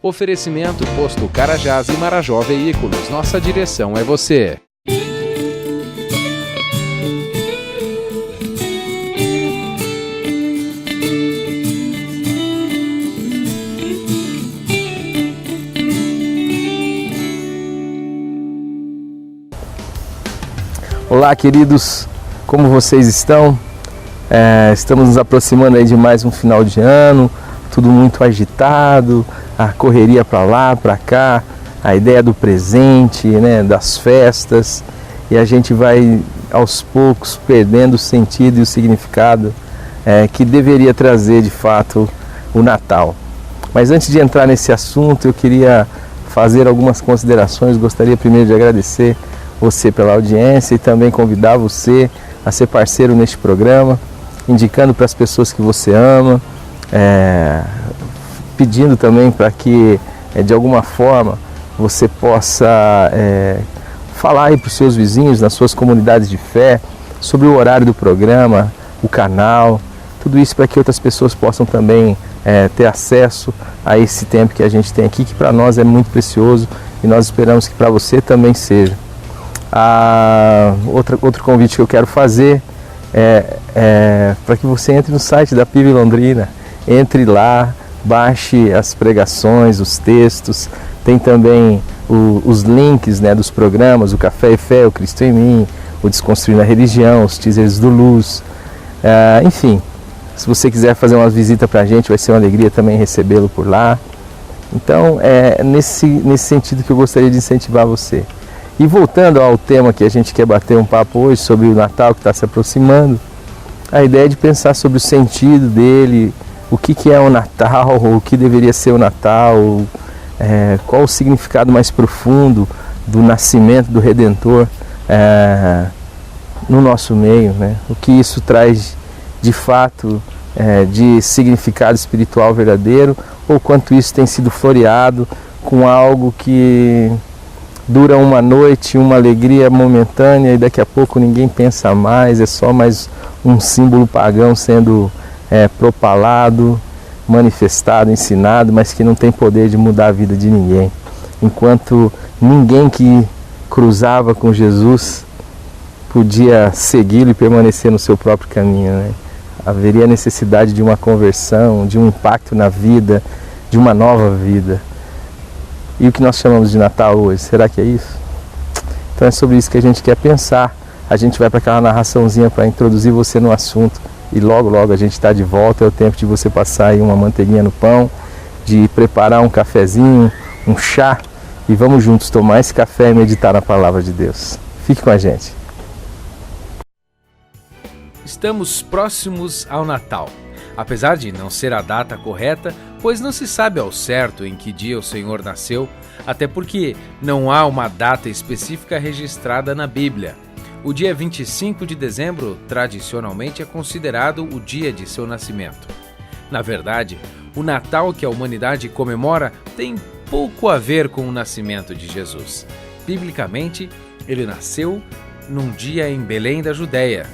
Oferecimento Posto Carajás e Marajó Veículos. Nossa direção é você. Olá, queridos, como vocês estão? Estamos nos aproximando aí de mais um final de ano, tudo muito agitado, a correria para lá, para cá, a ideia do presente, né, das festas, e a gente vai aos poucos perdendo o sentido e o significado que deveria trazer de fato o Natal. Mas antes de entrar nesse assunto, eu queria fazer algumas considerações. Gostaria primeiro de agradecer você pela audiência e também convidar você a ser parceiro neste programa, indicando para as pessoas que você ama, pedindo também para que de alguma forma você possa falar aí para os seus vizinhos, nas suas comunidades de fé, sobre o horário do programa, o canal, tudo isso para que outras pessoas possam também ter acesso a esse tempo que a gente tem aqui, que para nós é muito precioso e nós esperamos que para você também seja. Outro convite que eu quero fazer é para que você entre no site da PIB Londrina, entre lá, baixe as pregações, os textos, tem também os links, né, dos programas, o Café e Fé, o Cristo em Mim, o Desconstruindo a Religião, os teasers do Luz, enfim, se você quiser fazer uma visita para a gente, vai ser uma alegria também recebê-lo por lá. Então, é nesse sentido que eu gostaria de incentivar você. E voltando ao tema que a gente quer bater um papo hoje, sobre o Natal que está se aproximando, a ideia é de pensar sobre o sentido dele, o que é o Natal, o que deveria ser o Natal, qual o significado mais profundo do nascimento do Redentor no nosso meio, né? O que isso traz de fato de significado espiritual verdadeiro, ou quanto isso tem sido floreado com algo que dura uma noite, uma alegria momentânea, e daqui a pouco ninguém pensa mais, é só mais um símbolo pagão sendo propalado, manifestado, ensinado, mas que não tem poder de mudar a vida de ninguém. Enquanto ninguém que cruzava com Jesus podia segui-lo e permanecer no seu próprio caminho, né? Haveria necessidade de uma conversão, de um impacto na vida, de uma nova vida. E o que nós chamamos de Natal hoje, será que é isso? Então é sobre isso que a gente quer pensar. A gente vai para aquela narraçãozinha para introduzir você no assunto, e logo logo a gente está de volta. É o tempo de você passar aí uma manteiguinha no pão, de preparar um cafezinho, um chá, e vamos juntos tomar esse café e meditar na palavra de Deus. Fique com a gente. Estamos próximos ao Natal. Apesar de não ser a data correta, pois não se sabe ao certo em que dia o Senhor nasceu, até porque não há uma data específica registrada na Bíblia. O dia 25 de dezembro, tradicionalmente, é considerado o dia de seu nascimento. Na verdade, o Natal que a humanidade comemora tem pouco a ver com o nascimento de Jesus. Biblicamente, ele nasceu num dia em Belém da Judéia.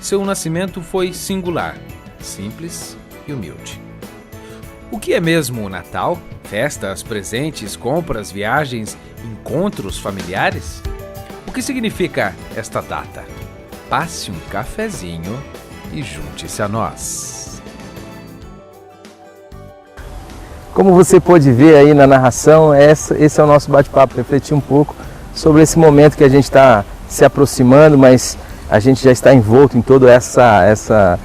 Seu nascimento foi singular, simples e humilde. O que é mesmo o Natal? Festas, presentes, compras, viagens, encontros familiares? O que significa esta data? Passe um cafezinho e junte-se a nós. Como você pôde ver aí na narração, esse é o nosso bate-papo, refletir um pouco sobre esse momento que a gente está se aproximando, mas a gente já está envolto em toda essa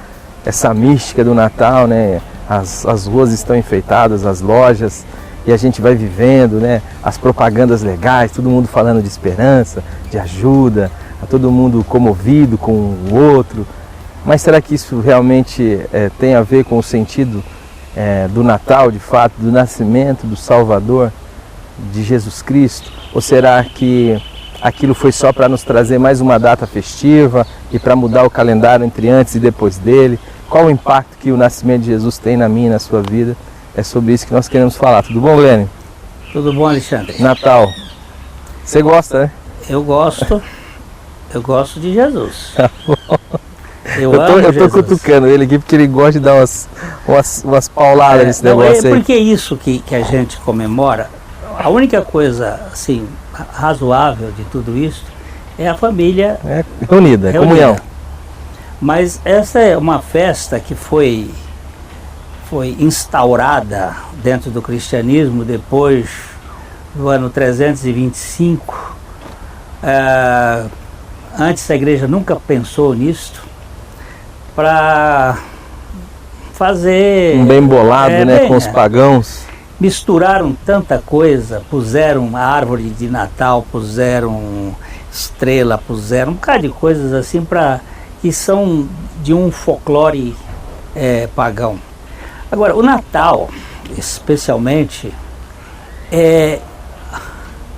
mística do Natal, né? As ruas estão enfeitadas, as lojas, e a gente vai vivendo, né? As propagandas legais, todo mundo falando de esperança, de ajuda, todo mundo comovido com o outro. Mas será que isso realmente tem a ver com o sentido do Natal, de fato, do nascimento do Salvador, de Jesus Cristo? Ou será que aquilo foi só para nos trazer mais uma data festiva e para mudar o calendário entre antes e depois dele? Qual o impacto que o nascimento de Jesus tem na minha e na sua vida? É sobre isso que nós queremos falar. Tudo bom, Glênio? Tudo bom, Alexandre? Natal. Você gosta, né? Eu gosto de Jesus. Eu tô cutucando ele aqui porque ele gosta de dar umas pauladas nesse negócio aí. Porque é isso que a gente comemora. A única coisa assim, razoável de tudo isso é a família reunida, comunhão. Mas essa é uma festa que foi instaurada dentro do cristianismo depois do ano 325. Antes a igreja nunca pensou nisto, para fazer um bem bolado, com os pagãos. Misturaram tanta coisa, puseram a árvore de Natal, puseram estrela, puseram um bocado de coisas assim que são de um folclore pagão. Agora, o Natal, especialmente, é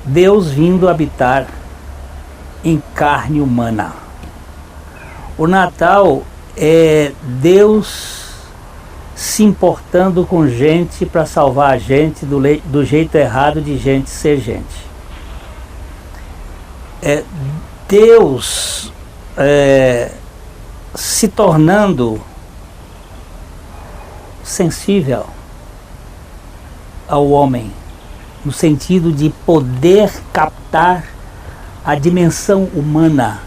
Deus vindo habitar em carne humana. O Natal é Deus se importando com gente para salvar a gente do jeito errado de gente ser gente. É Deus se tornando sensível ao homem, no sentido de poder captar a dimensão humana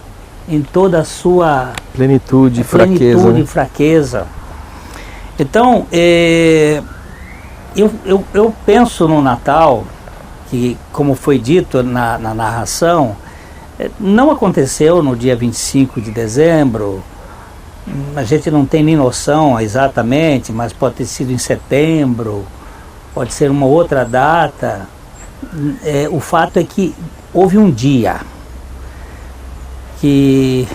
em toda a sua plenitude e fraqueza. Então, eu penso no Natal, que, como foi dito na narração, não aconteceu no dia 25 de dezembro, a gente não tem nem noção exatamente, mas pode ter sido em setembro, pode ser uma outra data. O fato é que houve um dia que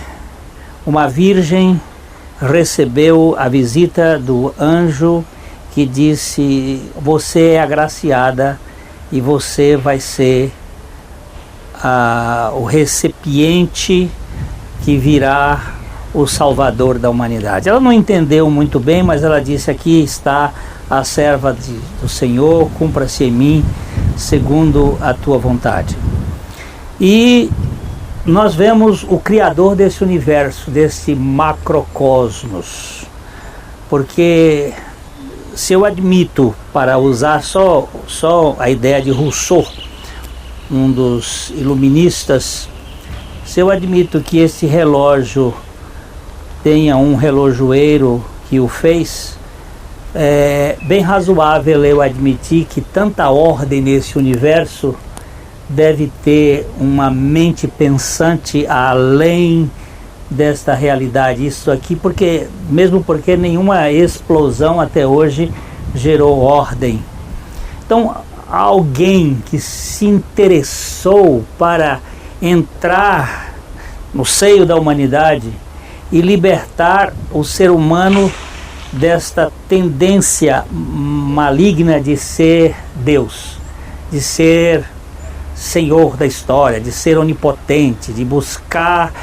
uma virgem recebeu a visita do anjo que disse: você é agraciada e você vai ser o recipiente que virá o Salvador da humanidade. Ela não entendeu muito bem, mas ela disse: aqui está a serva do Senhor, cumpra-se em mim segundo a tua vontade. E nós vemos o Criador desse universo, desse macrocosmos, porque se eu admito, para usar só a ideia de Rousseau, um dos iluministas, se eu admito que esse relógio tenha um relojoeiro que o fez, é bem razoável eu admitir que tanta ordem nesse universo deve ter uma mente pensante além desta realidade. Isso aqui mesmo porque nenhuma explosão até hoje gerou ordem. Então, alguém que se interessou para entrar no seio da humanidade e libertar o ser humano desta tendência maligna de ser Deus, de ser Senhor da história, de ser onipotente, de buscar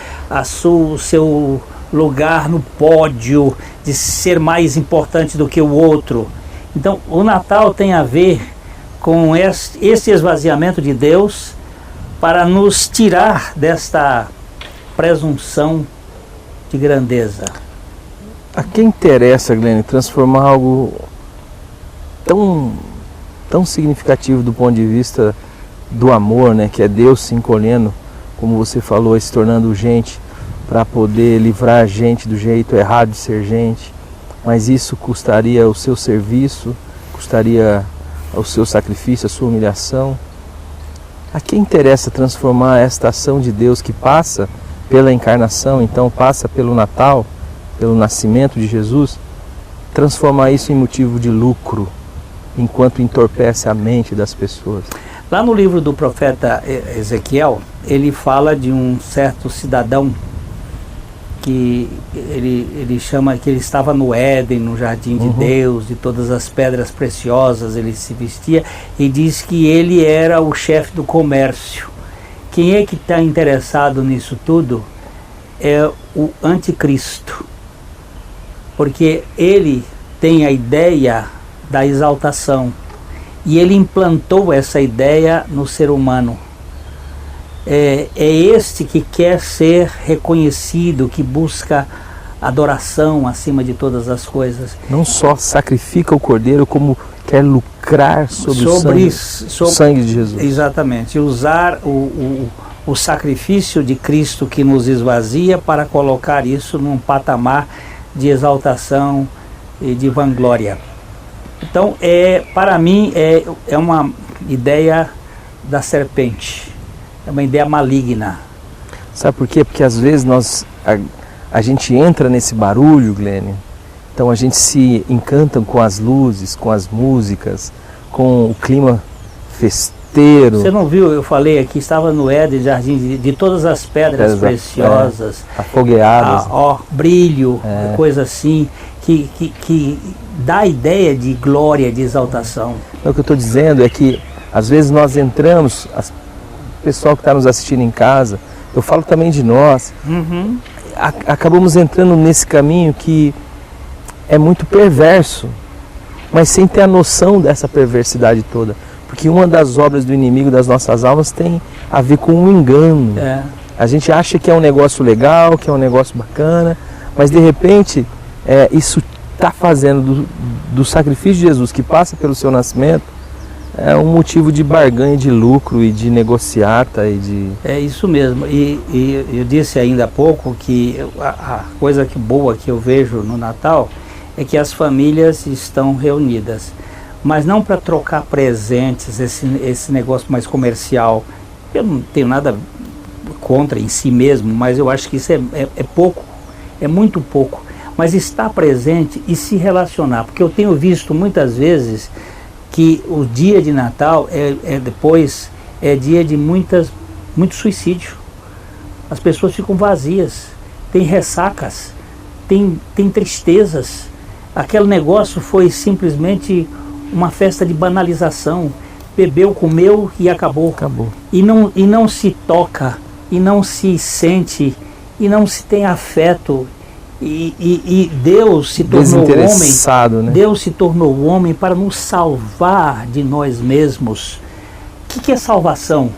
o seu lugar no pódio, de ser mais importante do que o outro. Então, o Natal tem a ver com esse esvaziamento de Deus para nos tirar desta presunção de grandeza. A quem interessa, Glenn, transformar algo tão significativo do ponto de vista do amor, que é Deus se encolhendo, como você falou, se tornando gente para poder livrar a gente do jeito errado de ser gente, mas isso custaria o seu serviço, custaria o seu sacrifício, a sua humilhação. A quem interessa transformar esta ação de Deus que passa pela encarnação, então passa pelo Natal, pelo nascimento de Jesus, transformar isso em motivo de lucro, enquanto entorpece a mente das pessoas? Lá no livro do profeta Ezequiel, ele fala de um certo cidadão que ele chama que ele estava no Éden, no jardim de Deus, de todas as pedras preciosas ele se vestia, e diz que ele era o chefe do comércio. Quem é que está interessado nisso tudo é o anticristo, porque ele tem a ideia da exaltação e ele implantou essa ideia no ser humano. É este que quer ser reconhecido, que busca adoração acima de todas as coisas. Não só sacrifica o cordeiro, como quer lucrar sobre o sangue de Jesus. Exatamente, usar o sacrifício de Cristo que nos esvazia para colocar isso num patamar de exaltação e de vanglória. Então, para mim, é uma ideia da serpente, é uma ideia maligna. Sabe por quê? Porque às vezes a gente entra nesse barulho, Glênio, então a gente se encanta com as luzes, com as músicas, com o clima festeiro. Você não viu, eu falei aqui, estava no Éden, jardim de todas as pedras preciosas, afogueadas, brilho, coisa assim, que dá a ideia de glória, de exaltação. O que eu estou dizendo é que às vezes nós entramos, o pessoal que está nos assistindo em casa, eu falo também de nós, acabamos entrando nesse caminho que é muito perverso, mas sem ter a noção dessa perversidade toda. Porque uma das obras do inimigo das nossas almas tem a ver com um engano. A gente acha que é um negócio legal, que é um negócio bacana, mas de repente isso está fazendo do sacrifício de Jesus, que passa pelo seu nascimento, um motivo de barganha, de lucro e de negociata e de... É isso mesmo. E eu disse ainda há pouco que a coisa boa que eu vejo no Natal é que as famílias estão reunidas. Mas não para trocar presentes, esse negócio mais comercial. Eu não tenho nada contra em si mesmo, mas eu acho que isso é pouco, é muito pouco. Mas estar presente e se relacionar, porque eu tenho visto muitas vezes que o dia de Natal depois é dia de muito suicídio. As pessoas ficam vazias, tem ressacas, tem tristezas. Aquele negócio foi simplesmente uma festa de banalização, bebeu, comeu e acabou. E não se toca, e não se sente, e não se tem afeto, e Deus se tornou homem, né? Deus se tornou homem para nos salvar de nós mesmos. O que é salvação?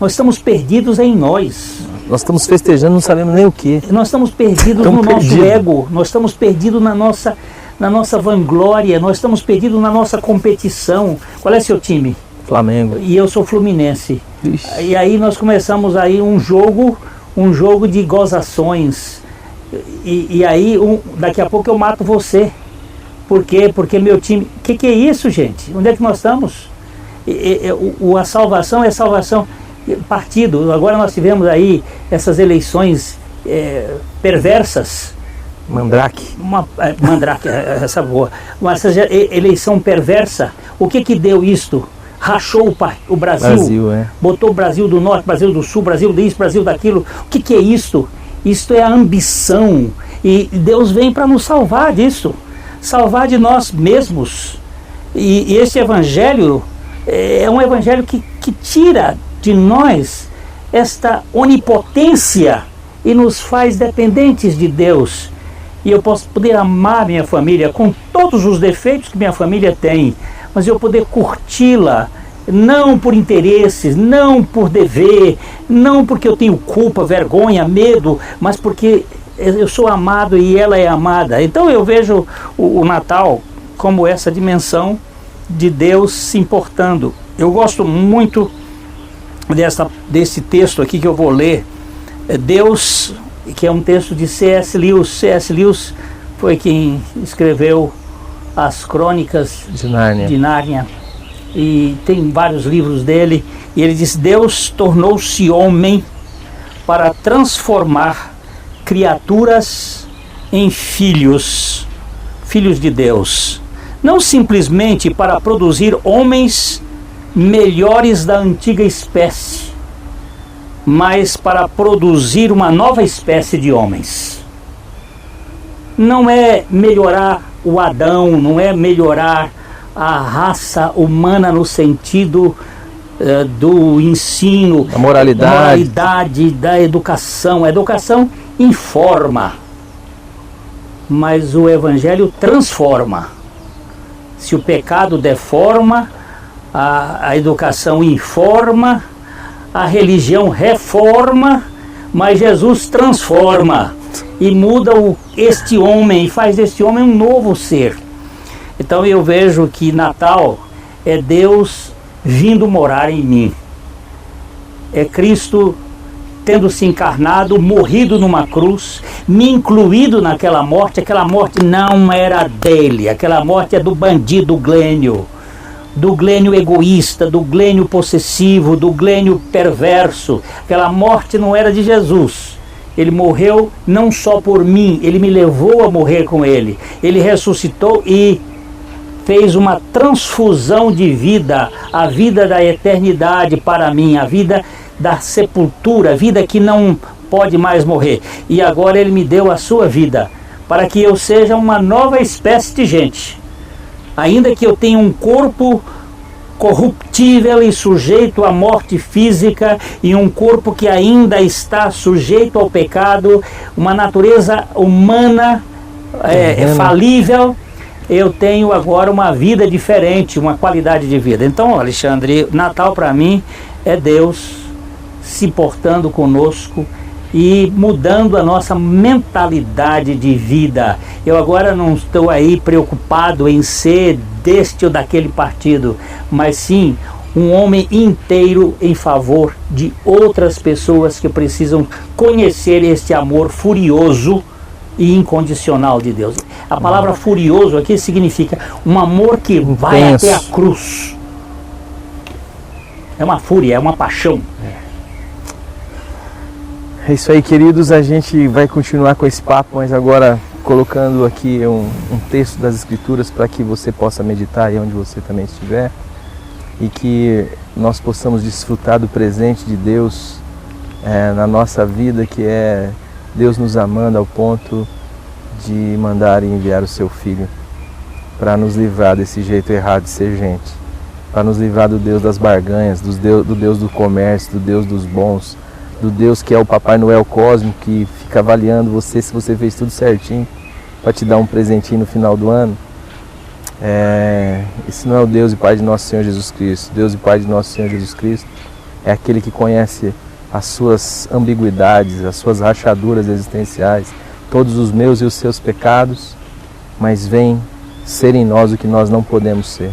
Nós estamos perdidos em nós. Nós estamos festejando, não sabemos nem o que. Nós estamos perdidos no nosso ego, nós estamos perdidos na nossa vanglória, nós estamos perdidos na nossa competição. Qual é seu time? Flamengo. E eu sou Fluminense. Ixi. E aí nós começamos aí um jogo de gozações. E aí daqui a pouco eu mato você. Por quê? Porque meu time... O que é isso, gente? Onde é que nós estamos? A salvação é salvação. Partido. Agora nós tivemos aí essas eleições perversas. Mandrake. Mandrake, essa boa. Mas essa eleição perversa, o que deu isto? Rachou o Brasil, botou o Brasil do Norte, Brasil do Sul, Brasil disso, Brasil daquilo. O que é isto? Isto é a ambição. E Deus vem para nos salvar disso. Salvar de nós mesmos. E esse evangelho é um evangelho que tira de nós esta onipotência e nos faz dependentes de Deus. E eu posso poder amar minha família com todos os defeitos que minha família tem, mas eu poder curti-la, não por interesses, não por dever, não porque eu tenho culpa, vergonha, medo, mas porque eu sou amado e ela é amada. Então eu vejo o Natal como essa dimensão de Deus se importando. Eu gosto muito desse texto aqui que eu vou ler, Deus, que é um texto de C.S. Lewis. C.S. Lewis foi quem escreveu as Crônicas de Nárnia, e tem vários livros dele, e ele diz: Deus tornou-se homem para transformar criaturas em filhos de Deus, não simplesmente para produzir homens melhores da antiga espécie, mas para produzir uma nova espécie de homens. Não é melhorar o Adão, não é melhorar a raça humana no sentido do ensino, da moralidade, da educação. A educação informa, mas o Evangelho transforma. Se o pecado deforma, a educação informa, a religião reforma, mas Jesus transforma. e muda este homem, e faz deste homem um novo ser. Então eu vejo que Natal é Deus vindo morar em mim. É Cristo tendo se encarnado, morrido numa cruz, me incluído naquela morte. Aquela morte não era dele, aquela morte é do bandido Glênio, do Glênio egoísta, do Glênio possessivo, do Glênio perverso. Aquela morte não era de Jesus. Ele morreu não só por mim, ele me levou a morrer com ele. Ele ressuscitou e fez uma transfusão de vida, a vida da eternidade para mim, a vida da sepultura, a vida que não pode mais morrer. E agora ele me deu a sua vida, para que eu seja uma nova espécie de gente. Ainda que eu tenha um corpo corruptível e sujeito à morte física, e um corpo que ainda está sujeito ao pecado, uma natureza humana falível, eu tenho agora uma vida diferente, uma qualidade de vida. Então, Alexandre, Natal para mim é Deus se portando conosco e mudando a nossa mentalidade de vida. Eu agora não estou aí preocupado em ser deste ou daquele partido, mas sim um homem inteiro em favor de outras pessoas que precisam conhecer este amor furioso e incondicional de Deus. A palavra furioso aqui significa um amor que vai até a cruz. É uma fúria, é uma paixão. É isso aí, queridos, a gente vai continuar com esse papo, mas agora colocando aqui um texto das Escrituras para que você possa meditar aí onde você também estiver, e que nós possamos desfrutar do presente de Deus na nossa vida, que é Deus nos amando ao ponto de mandar e enviar o seu Filho para nos livrar desse jeito errado de ser gente, para nos livrar do Deus das barganhas, do Deus do comércio, do Deus dos bons, do Deus que é o Papai Noel cósmico, que fica avaliando você se você fez tudo certinho para te dar um presentinho no final do ano. Esse não é o Deus e Pai de nosso Senhor Jesus Cristo. Deus e Pai de nosso Senhor Jesus Cristo é aquele que conhece as suas ambiguidades, as suas rachaduras existenciais, todos os meus e os seus pecados, mas vem ser em nós o que nós não podemos ser.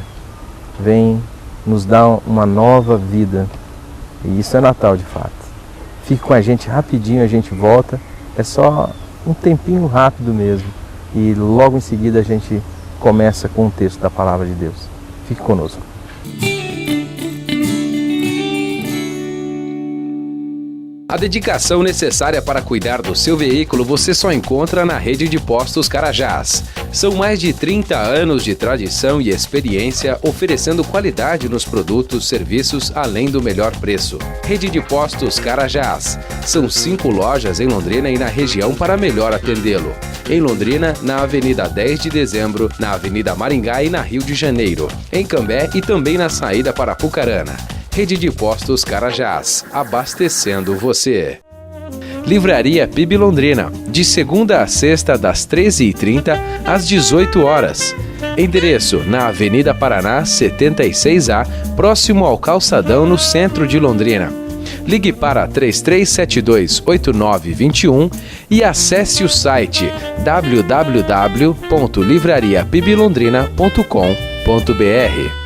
Vem nos dar uma nova vida. E isso é Natal de fato. Fique com a gente rapidinho, a gente volta. É só um tempinho rápido mesmo. E logo em seguida a gente começa com o texto da Palavra de Deus. Fique conosco. A dedicação necessária para cuidar do seu veículo você só encontra na Rede de Postos Carajás. São mais de 30 anos de tradição e experiência oferecendo qualidade nos produtos, serviços, além do melhor preço. Rede de Postos Carajás. São 5 lojas em Londrina e na região para melhor atendê-lo. Em Londrina, na Avenida 10 de Dezembro, na Avenida Maringá e na Rio de Janeiro. Em Cambé e também na saída para Apucarana. Rede de Postos Carajás, abastecendo você. Livraria PIB Londrina, de segunda a sexta, das 13h30 às 18 horas. Endereço na Avenida Paraná, 76A, próximo ao Calçadão, no centro de Londrina. Ligue para 3372-8921 e acesse o site www.livrariapiblondrina.com.br.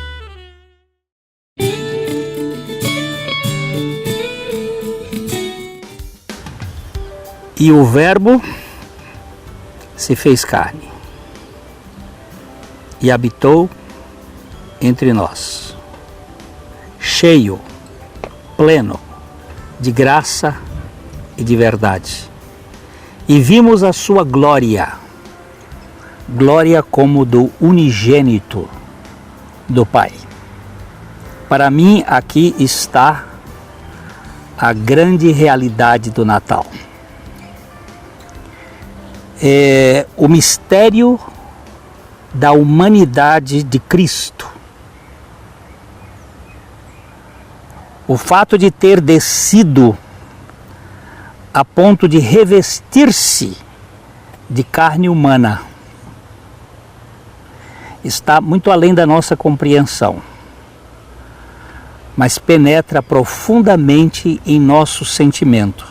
E o Verbo se fez carne e habitou entre nós, cheio, pleno de graça e de verdade. E vimos a sua glória, glória como do unigênito do Pai. Para mim, aqui está a grande realidade do Natal. É o mistério da humanidade de Cristo. O fato de ter descido a ponto de revestir-se de carne humana está muito além da nossa compreensão, mas penetra profundamente em nosso sentimento,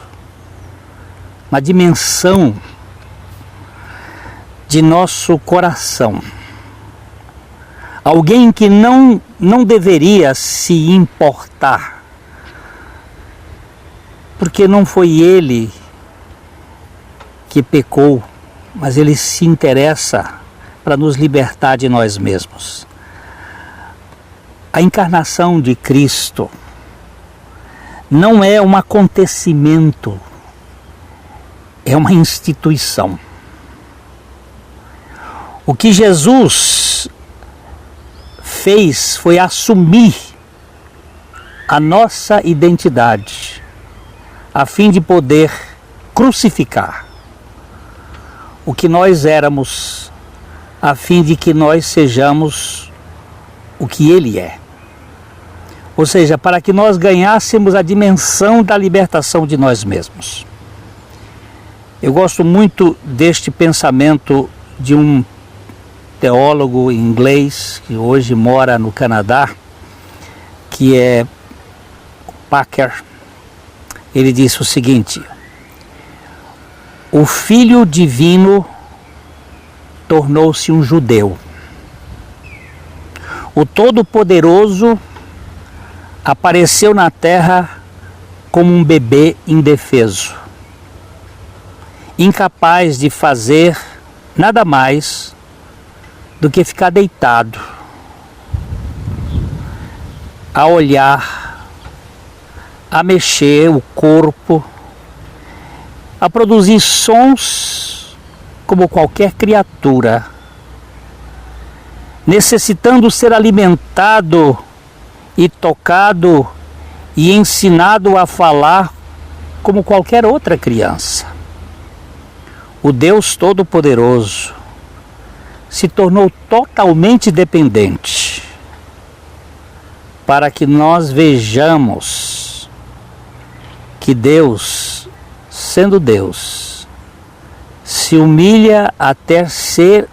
na dimensão de nosso coração. Alguém que não deveria se importar, porque não foi ele que pecou, mas ele se interessa para nos libertar de nós mesmos. A encarnação de Cristo não é um acontecimento, é uma instituição. O que Jesus fez foi assumir a nossa identidade, a fim de poder crucificar o que nós éramos, a fim de que nós sejamos o que Ele é. Ou seja, para que nós ganhássemos a dimensão da libertação de nós mesmos. Eu gosto muito deste pensamento de um teólogo inglês que hoje mora no Canadá, que é Packer. Ele disse o seguinte: o Filho Divino tornou-se um judeu. O Todo-Poderoso apareceu na terra como um bebê indefeso, incapaz de fazer nada mais do que ficar deitado, a olhar, a mexer o corpo, a produzir sons como qualquer criatura, necessitando ser alimentado e tocado e ensinado a falar como qualquer outra criança. O Deus Todo-Poderoso se tornou totalmente dependente para que nós vejamos que Deus, sendo Deus, se humilha até ser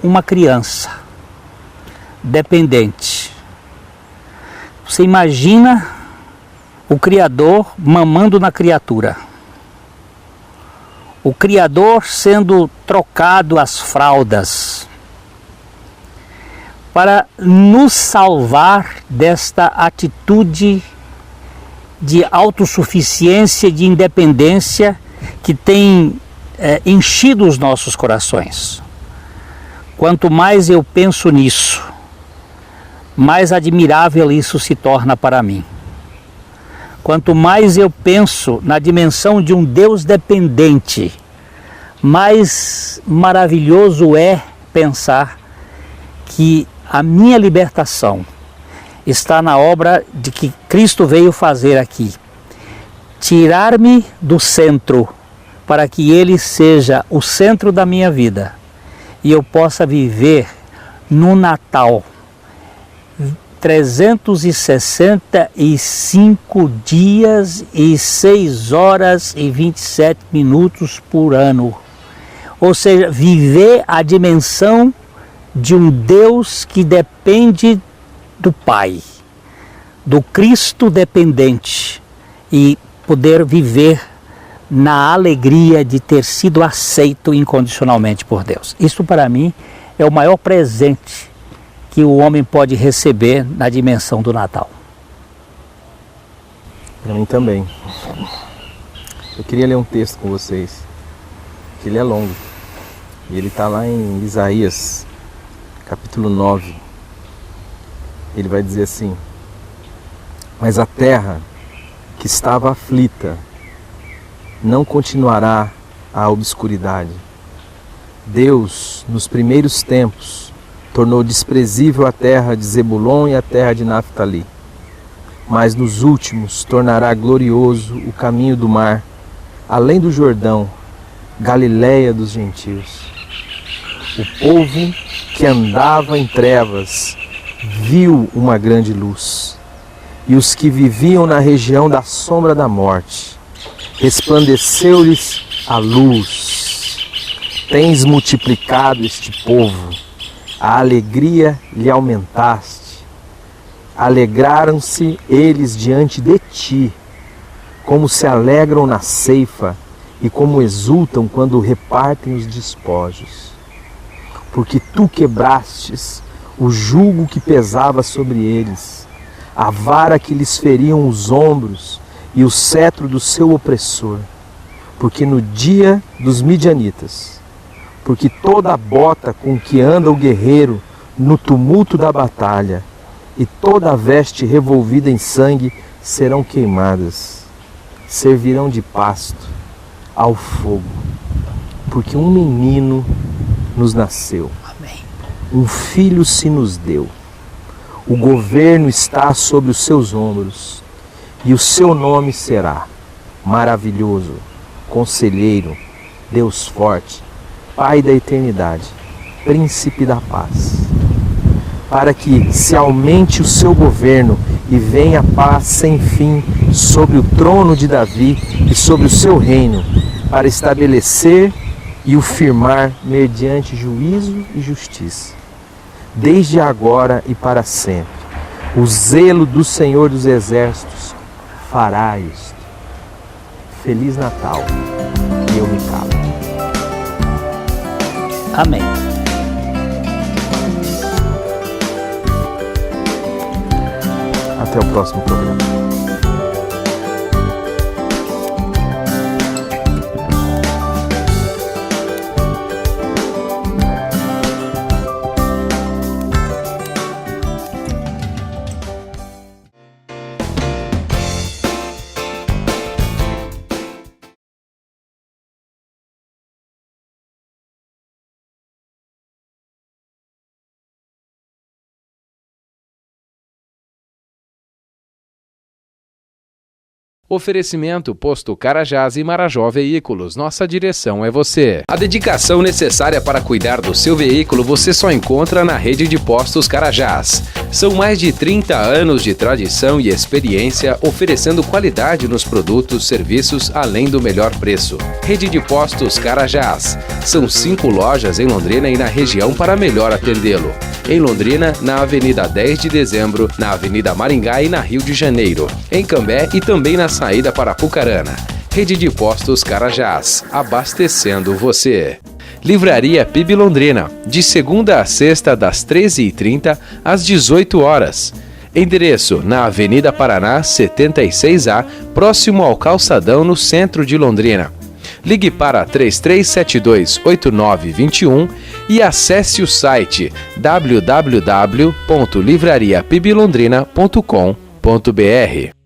uma criança dependente. Você imagina o Criador mamando na criatura, o Criador sendo trocado as fraldas para nos salvar desta atitude de autossuficiência, de independência que tem enchido os nossos corações. Quanto mais eu penso nisso, mais admirável isso se torna para mim. Quanto mais eu penso na dimensão de um Deus dependente, mais maravilhoso é pensar que a minha libertação está na obra de que Cristo veio fazer aqui. Tirar-me do centro para que Ele seja o centro da minha vida e eu possa viver no Natal 365 dias e 6 horas e 27 minutos por ano. Ou seja, viver a dimensão de um Deus que depende do Pai, do Cristo dependente, e poder viver na alegria de ter sido aceito incondicionalmente por Deus. Isso para mim é o maior presente que o homem pode receber na dimensão do Natal. Para mim também. Eu queria ler um texto com vocês, que ele é longo, e ele está lá em Isaías, capítulo 9. Ele vai dizer assim: mas a terra que estava aflita não continuará a obscuridade. Deus, nos primeiros tempos, tornou desprezível a terra de Zebulon e a terra de Naftali. Mas nos últimos tornará glorioso o caminho do mar, além do Jordão, Galiléia dos gentios. O povo que andava em trevas viu uma grande luz, e os que viviam na região da sombra da morte, resplandeceu-lhes a luz. Tens multiplicado este povo, a alegria lhe aumentaste. Alegraram-se eles diante de ti, como se alegram na ceifa e como exultam quando repartem os despojos. porque tu quebrastes o jugo que pesava sobre eles, a vara que lhes feriam os ombros e o cetro do seu opressor. Porque no dia dos midianitas, porque toda a bota com que anda o guerreiro no tumulto da batalha e toda a veste revolvida em sangue serão queimadas, servirão de pasto ao fogo, porque um menino nos nasceu, um filho se nos deu, o governo está sobre os seus ombros e o seu nome será Maravilhoso, Conselheiro, Deus Forte, Pai da Eternidade, Príncipe da Paz. Para que se aumente o seu governo e venha paz sem fim sobre o trono de Davi e sobre o seu reino, para estabelecer e o firmar mediante juízo e justiça, desde agora e para sempre. O zelo do Senhor dos Exércitos fará isto. Feliz Natal, e eu me calo. Amém. Até o próximo programa. Oferecimento Posto Carajás e Marajó Veículos. Nossa direção é você. A dedicação necessária para cuidar do seu veículo você só encontra na rede de postos Carajás. São mais de 30 anos de tradição e experiência oferecendo qualidade nos produtos, serviços, além do melhor preço. Rede de Postos Carajás. São 5 lojas em Londrina e na região para melhor atendê-lo. Em Londrina, na Avenida 10 de Dezembro, na Avenida Maringá e na Rio de Janeiro. Em Cambé e também na saída para Apucarana. Rede de Postos Carajás, abastecendo você. Livraria PIB Londrina, de segunda a sexta das 13h30 às 18 horas. Endereço na Avenida Paraná 76A, próximo ao Calçadão, no centro de Londrina. Ligue para 3372-8921 e acesse o site www.livrariapiblondrina.com.br.